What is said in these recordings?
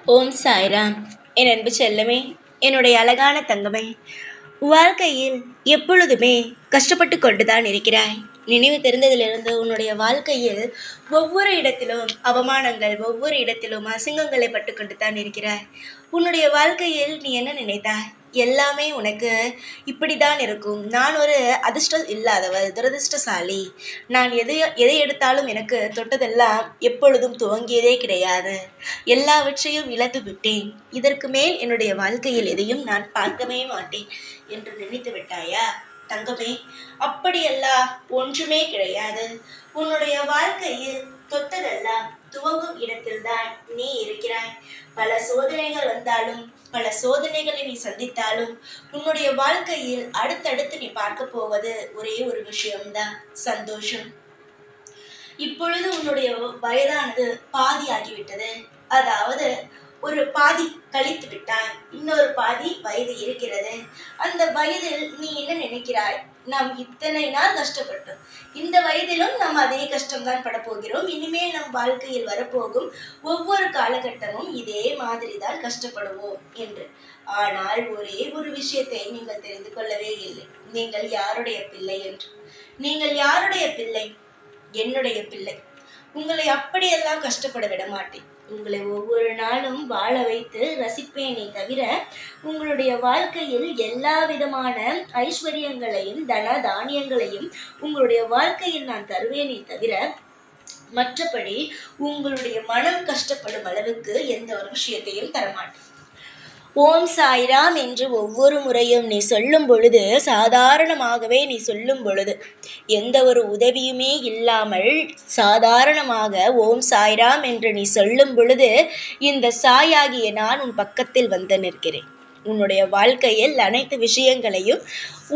ஓம் சாய்ராம். என் அன்பு செல்லமே, என்னுடைய அழகான தங்கமே, வாழ்க்கையில் எப்பொழுதுமே கஷ்டப்பட்டு கொண்டுதான் இருக்கிறாய். நினைவு தெரிந்ததிலிருந்து உன்னுடைய வாழ்க்கையில் ஒவ்வொரு இடத்திலும் அவமானங்கள், ஒவ்வொரு இடத்திலும் அசிங்கங்களை பட்டு கொண்டு தான் இருக்கிறாய். உன்னுடைய வாழ்க்கையில் நீ என்ன நினைத்தாய்? எல்லாமே உனக்கு இப்படிதான் இருக்கும். நான் ஒரு அதிர்ஷ்டம் இல்லாதவள், துரதிர்ஷ்டசாலி. நான் எதை எடுத்தாலும் எனக்கு தொட்டதெல்லாம் எப்பொழுதும் துவங்கியதே கிடையாது. எல்லாவற்றையும் இழந்து விட்டேன். இதற்கு மேல் என்னுடைய வாழ்க்கையில் எதையும் நான் பார்க்கவே மாட்டேன் என்று நினைத்து விட்டாயா தங்கமே? அப்படியெல்லாம் ஒன்றுமே கிடையாது. உன்னுடைய வாழ்க்கையில் தொட்டதெல்லாம் துவங்கும் இடத்தில்தான் நீ இருக்கிறாய். பல சோதனைகள் வந்தாலும், பல சோதனைகளை நீ சந்தித்தாலும், உன்னுடைய வாழ்க்கையில் அடுத்தடுத்து நீ பார்க்க போவது ஒரே ஒரு விஷயம்தான், சந்தோஷம். இப்பொழுது உன்னுடைய வயதானது பாதி ஆகிவிட்டது. அதாவது ஒரு பாதி கழித்து விட்டாய், இன்னொரு பாதி வயது இருக்கிறது. அந்த வயதில் நீ என்ன நினைக்கிறாய்? நாம் இத்தனை நாள் கஷ்டப்பட்டோம், இந்த வயதிலும் நாம் அதே கஷ்டம்தான் பட போகிறோம். இனிமேல் நம் வாழ்க்கையில் வரப்போகும் ஒவ்வொரு காலகட்டமும் இதே மாதிரி தான் கஷ்டப்படுவோம் என்று. ஆனால் ஒரே ஒரு விஷயத்தை நீங்கள் தெரிந்து கொள்ளவே இல்லை. நீங்கள் யாருடைய பிள்ளை என்று. நீங்கள் யாருடைய பிள்ளை? என்னுடைய பிள்ளை. உங்களை அப்படியெல்லாம் கஷ்டப்பட விட மாட்டேன். உங்களை ஒவ்வொரு நாளும் வாழ வைத்து ரசிப்பேனே தவிர, உங்களுடைய வாழ்க்கையில் எல்லா விதமான ஐஸ்வர்யங்களையும் தன தானியங்களையும் உங்களுடைய வாழ்க்கையில் நான் தருவேனே தவிர, மற்றபடி உங்களுடைய மனம் கஷ்டப்படும் அளவுக்கு எந்த ஒரு விஷயத்தையும் தரமாட்டேன். ஓம் சாய்ராம் என்று ஒவ்வொரு முறையும் நீ சொல்லும் பொழுது, சாதாரணமாகவே நீ சொல்லும் பொழுது, எந்த ஒரு உதவியுமே இல்லாமல் சாதாரணமாக ஓம் சாய்ராம் என்று நீ சொல்லும் பொழுது, இந்த சாயாகிய நான் உன் பக்கத்தில் வந்து நிற்கிறேன். உன்னுடைய வாழ்க்கையில் அனைத்து விஷயங்களையும்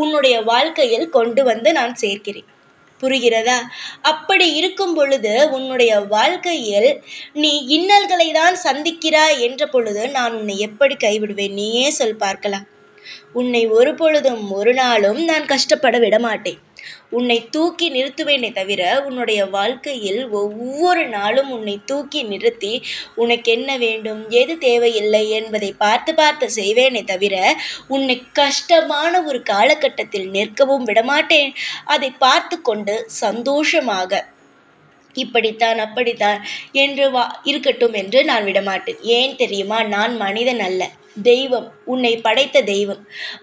உன்னுடைய வாழ்க்கையில் கொண்டு வந்து நான் சேர்க்கிறேன். புரிகிறதா? அப்படி இருக்கும் பொழுது உன்னுடைய வாழ்க்கையில் நீ இன்னல்களை தான் சந்திக்கிறாய் என்ற பொழுது நான் உன்னை எப்படி கைவிடுவேன்? நீயே சொல் பார்க்கலாம். உன்னை ஒரு பொழுதும் ஒரு நாளும் நான் கஷ்டப்பட விட மாட்டேன். உன்னை தூக்கி நிறுத்துவேனே தவிர, உன்னுடைய வாழ்க்கையில் ஒவ்வொரு நாளும் உன்னை தூக்கி நிறுத்தி உனக்கு என்ன வேண்டும், எது தேவையில்லை என்பதை பார்த்து பார்த்து செய்வேனே தவிர, உன்னை கஷ்டமான ஒரு காலகட்டத்தில் நிற்கவும் விடமாட்டேன். அதை பார்த்து கொண்டு சந்தோஷமாக இப்படித்தான் அப்படித்தான் என்று இருக்கட்டும் என்று நான் விடமாட்டேன். ஏன் தெரியுமா? நான் மனிதன் அல்ல, தெய்வம். உன்னை படைத்த தெய்வம்.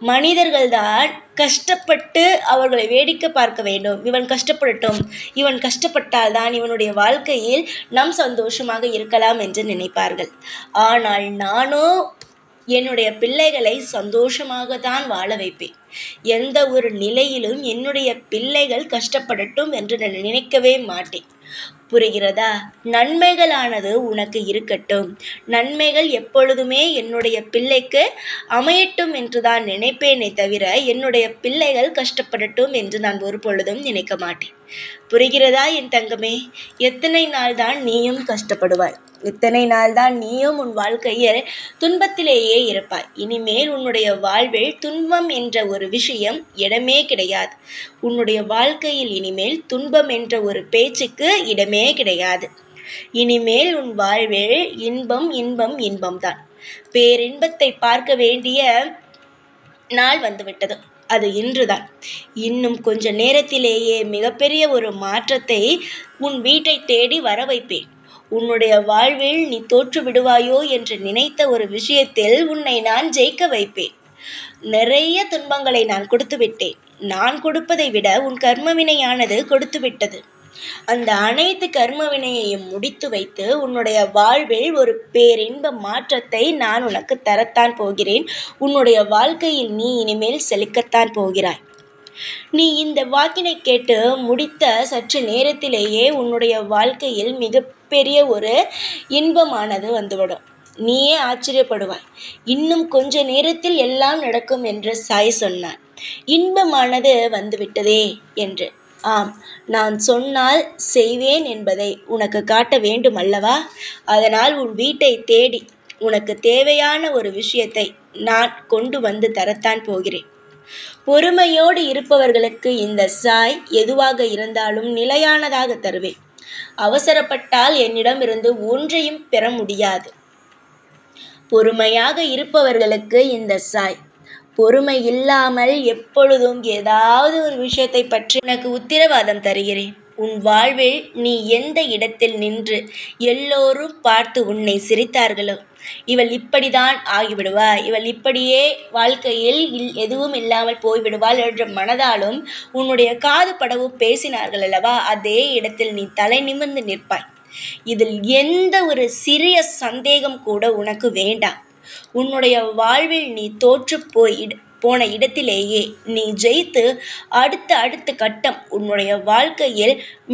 மனிதர்கள்தான் கஷ்டப்பட்டு அவர்களை வேடிக்கை பார்க்க வேண்டும். இவன் கஷ்டப்படட்டும், இவன் கஷ்டப்பட்டால் தான் இவனுடைய வாழ்க்கையில் நாம் சந்தோஷமாக இருக்கலாம் என்று நினைப்பார்கள். ஆனால் நானோ என்னுடைய பிள்ளைகளை சந்தோஷமாக தான் வாழ வைப்பேன். எந்த ஒரு நிலையிலும் என்னுடைய பிள்ளைகள் கஷ்டப்படட்டும் என்று நான் நினைக்கவே மாட்டேன். புரிகிறதா? நன்மைகளானது உனக்கு இருக்கட்டும். நன்மைகள் எப்பொழுதுமே என்னுடைய பிள்ளைக்கு அமையட்டும் என்று தான் நினைப்பேனே தவிர, என்னுடைய பிள்ளைகள் கஷ்டப்படட்டும் என்று நான் ஒரு பொழுதும் நினைக்க மாட்டேன். புரிகிறதா என் தங்கமே? எத்தனை நாள் தான் நீயும் கஷ்டப்படுவாய்? இத்தனை நாள் தான் நீயும் உன் வாழ்க்கையில் துன்பத்திலேயே இருப்பாய். இனிமேல் உன்னுடைய வாழ்வில் துன்பம் என்ற ஒரு விஷயம் இடமே கிடையாது. உன்னுடைய வாழ்க்கையில் இனிமேல் துன்பம் என்ற ஒரு பேச்சுக்கு இடமே கிடையாது. இனிமேல் உன் வாழ்வில் இன்பம் இன்பம் இன்பம்தான். பேரின்பத்தை பார்க்க வேண்டிய நாள் வந்துவிட்டது. அது இன்றுதான். இன்னும் கொஞ்ச நேரத்திலேயே மிகப்பெரிய ஒரு மாற்றத்தை உன் வீட்டை தேடி வர வைப்பேன். உன்னுடைய வாழ்வில் நீ தோற்று விடுவாயோ என்று நினைத்த ஒரு விஷயத்தில் உன்னை நான் ஜெயிக்க வைப்பேன். நிறைய துன்பங்களை நான் கொடுத்து விட்டேன். நான் கொடுப்பதை விட உன் கர்மவினையானது கொடுத்து விட்டது. அந்த அனைத்து கர்மவினையையும் முடித்து வைத்து உன்னுடைய வாழ்வில் ஒரு பேரின்ப மாற்றத்தை நான் உனக்கு தரத்தான் போகிறேன். உன்னுடைய வாழ்க்கையில் நீ இனிமேல் செழிக்கத்தான் போகிறாய். நீ இந்த வாக்கினை கேட்டு முடித்த சற்று நேரத்திலேயே உன்னுடைய வாழ்க்கையில் மிகப்பெரிய ஒரு இன்பமானது வந்துவிடும். நீயே ஆச்சரியப்படுவாய். இன்னும் கொஞ்ச நேரத்தில் எல்லாம் நடக்கும் என்று சாய் சொன்னார். இன்பமானது வந்துவிட்டதே என்று. ஆம், நான் சொன்னால் செய்வேன் என்பதை உனக்கு காட்ட வேண்டும் அல்லவா? அதனால் உன் வீட்டை தேடி உனக்கு தேவையான ஒரு விஷயத்தை நான் கொண்டு வந்து தரத்தான் போகிறேன். பொறுமையோடு இருப்பவர்களுக்கு இந்த சாய் எதுவாக இருந்தாலும் நிலையானதாக தருவேன். அவசரப்பட்டால் என்னிடமிருந்து ஒன்றையும் பெற முடியாது. பொறுமையாக இருப்பவர்களுக்கு இந்த சாய். பொறுமை இல்லாமல் எப்பொழுதும் ஏதாவது ஒரு விஷயத்தை பற்றி உனக்கு உத்தரவாதம் தருகிறேன். உன் வாழ்வில் நீ எந்த இடத்தில் நின்று எல்லோரும் பார்த்து உன்னை சிரித்தார்களோ, இவள் இப்படிதான் ஆகிவிடுவாள், இவள் இப்படியே வாழ்க்கையில் எதுவும் இல்லாமல் போய்விடுவாள் என்ற மனதாலும் உன்னுடைய காது படவும் பேசினார்கள் அல்லவா, அதே இடத்தில் நீ தலை நிமிர்ந்து நிற்பாய். இதில் எந்த ஒரு சிறிய சந்தேகம் கூட உனக்கு வேண்டாம். உன்னுடைய வாழ்வில் நீ தோற்று போன இடத்திலேயே நீ ஜெயித்து அடுத்த கட்டம் உன்னுடைய வாழ்க்கையில்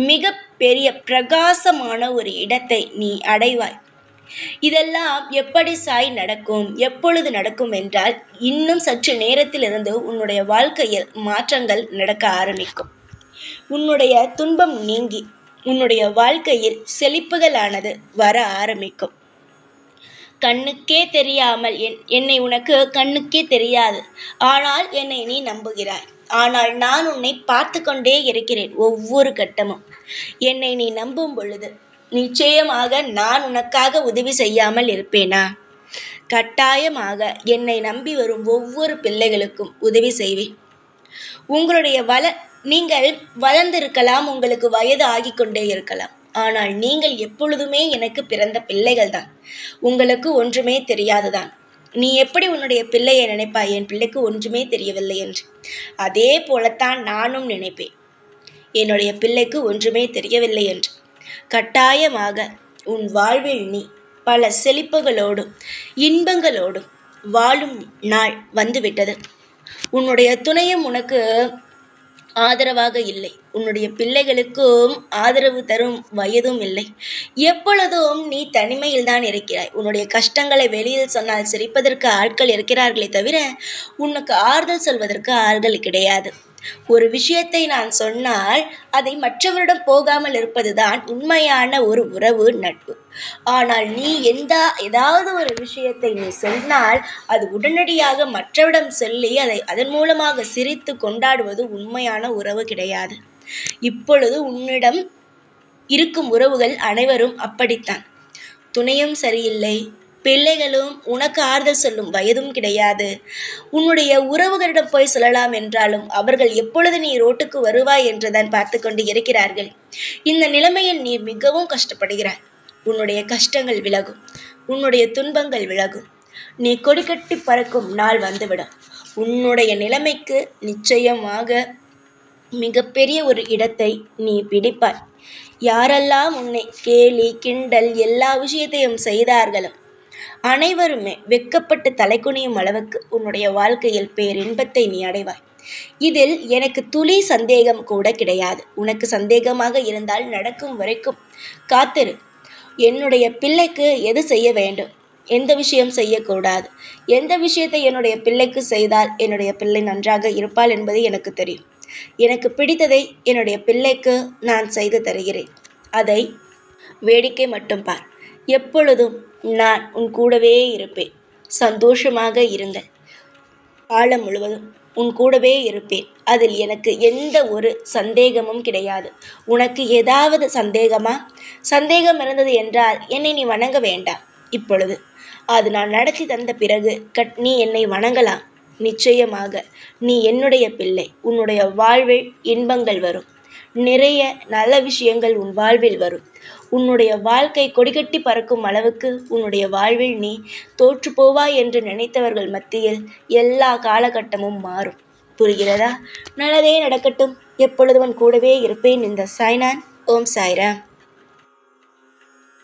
மிக பெரிய பிரகாசமான ஒரு இடத்தை நீ அடைவாய். இதெல்லாம் எப்படி சாய் நடக்கும், எப்பொழுது நடக்கும் என்றால், இன்னும் சற்று நேரத்திலிருந்து உன்னுடைய வாழ்க்கையில் மாற்றங்கள் நடக்க ஆரம்பிக்கும். உன்னுடைய துன்பம் நீங்கி உன்னுடைய வாழ்க்கையில் செழிப்புகளானது வர ஆரம்பிக்கும். கண்ணுக்கே தெரியாமல் என்னை உனக்கு கண்ணுக்கே தெரியாது, ஆனால் என்னை நீ நம்புகிறாய். ஆனால் நான் உன்னை பார்த்து கொண்டே இருக்கிறேன் ஒவ்வொரு கட்டமும். என்னை நீ நம்பும் பொழுது நிச்சயமாக நான் உனக்காக உதவி செய்யாமல் இருப்பேனா? கட்டாயமாக என்னை நம்பி வரும் ஒவ்வொரு பிள்ளைகளுக்கும் உதவி செய்வேன். உங்களுடைய நீங்கள் வளர்ந்திருக்கலாம், உங்களுக்கு வயது ஆகிக்கொண்டே இருக்கலாம். ஆனால் நீங்கள் எப்பொழுதுமே எனக்கு பிறந்த பிள்ளைகள்தான். உங்களுக்கு ஒன்றுமே தெரியாதுதான். நீ எப்படி உன்னுடைய பிள்ளையை நினைப்பாய், என் பிள்ளைக்கு ஒன்றுமே தெரியவில்லை என்று? அதே போலத்தான் நானும் நினைப்பேன், என்னுடைய பிள்ளைக்கு ஒன்றுமே தெரியவில்லை என்று. கட்டாயமாக உன் வாழ்வில் நீ பல செழிப்புகளோடும் இன்பங்களோடும் வாழும் நாள் வந்துவிட்டது. உன்னுடைய துணையும் உனக்கு ஆதரவாக இல்லை, உன்னுடைய பிள்ளைகளுக்கும் ஆதரவு தரும் வயதும் இல்லை. எப்பொழுதும் நீ தனிமையில் தான் இருக்கிறாய். உன்னுடைய கஷ்டங்களை வெளியில் சொன்னால் சிரிப்பதற்கு ஆட்கள் இருக்கிறார்களே தவிர உனக்கு ஆறுதல் சொல்வதற்கு ஆட்கள் கிடையாது. ஒரு விஷயத்தை நான் சொன்னால் அதை மற்றவரிடம் போகாமல் இருப்பதுதான் உண்மையான ஒரு உறவு, நட்பு. ஆனால் நீ ஏதாவது ஒரு விஷயத்தை நீ சொன்னால் அது உடனடியாக மற்றவரிடம் சொல்லி அதன் மூலமாக சிரித்து கொண்டாடுவது உண்மையான உறவு கிடையாது. இப்பொழுது உன்னிடம் இருக்கும் உறவுகள் அனைவரும் அப்படித்தான். துணையும் சரியில்லை, பிள்ளைகளும் உனக்கு ஆறுதல் சொல்லும் வயதும் கிடையாது. உன்னுடைய உறவுகளிடம் போய் சொல்லலாம் என்றாலும் அவர்கள் எப்பொழுது நீ ரோட்டுக்கு வருவாய் என்றுதான் பார்த்து கொண்டு இருக்கிறார்கள். இந்த நிலைமையில் நீ மிகவும் கஷ்டப்படுகிறாய். உன்னுடைய கஷ்டங்கள் விலகும், உன்னுடைய துன்பங்கள் விலகும். நீ கொடிக்கட்டி பறக்கும் நாள் வந்துவிடும். உன்னுடைய நிலைமைக்கு நிச்சயமாக மிகப்பெரிய ஒரு இடத்தை நீ பிடிப்பாய். யாரெல்லாம் உன்னை கேலி கிண்டல் எல்லா விஷயத்தையும் செய்தார்களோ அனைவருமே வெக்கப்பட்டு தலைக்குனியும் அளவுக்கு உன்னுடைய வாழ்க்கையில் பேரின்பத்தை நீ அடைவாய். இதில் எனக்கு துளி சந்தேகம் கூட கிடையாது. உனக்கு சந்தேகமாக இருந்தால் நடக்கும் வரைக்கும் காத்திரு. என்னுடைய பிள்ளைக்கு எது செய்ய வேண்டும், எந்த விஷயம் செய்யக்கூடாது, எந்த விஷயத்தை என்னுடைய பிள்ளைக்கு செய்தால் என்னுடைய பிள்ளை நன்றாக இருப்பாள் என்பது எனக்கு தெரியும். எனக்கு பிடித்ததை என்னுடைய பிள்ளைக்கு நான் செய்து தருகிறேன். அதை வேடிக்கை மட்டும் பார். எப்பொழுதும் நான் உன் கூடவே இருப்பேன். சந்தோஷமாக இருங்கள். காலம் முழுவதும் உன் கூடவே இருப்பேன். அதில் எனக்கு எந்த ஒரு சந்தேகமும் கிடையாது. உனக்கு ஏதாவது சந்தேகம் இருந்தது என்றால் என்னை நீ வணங்க வேண்டாம். இப்பொழுது அது நான் நடத்தி தந்த பிறகு நீ என்னை வணங்கலாம். நிச்சயமாக நீ என்னுடைய பிள்ளை. உன்னுடைய வாழ்வில் இன்பங்கள் வரும். நிறைய நல்ல விஷயங்கள் உன் வாழ்வில் வரும். உன்னுடைய வாழ்க்கை கொடிகட்டி பறக்கும் அளவுக்கு உன்னுடைய வாழ்வில் நீ தோற்று போவாய் என்று நினைத்தவர்கள் மத்தியில் எல்லா காலகட்டமும் மாறும். புரிகிறதா? நல்லதே நடக்கட்டும். எப்பொழுதும் கூடவே இருப்பேன். இந்த சாய்நான். ஓம் சாய்ராம்.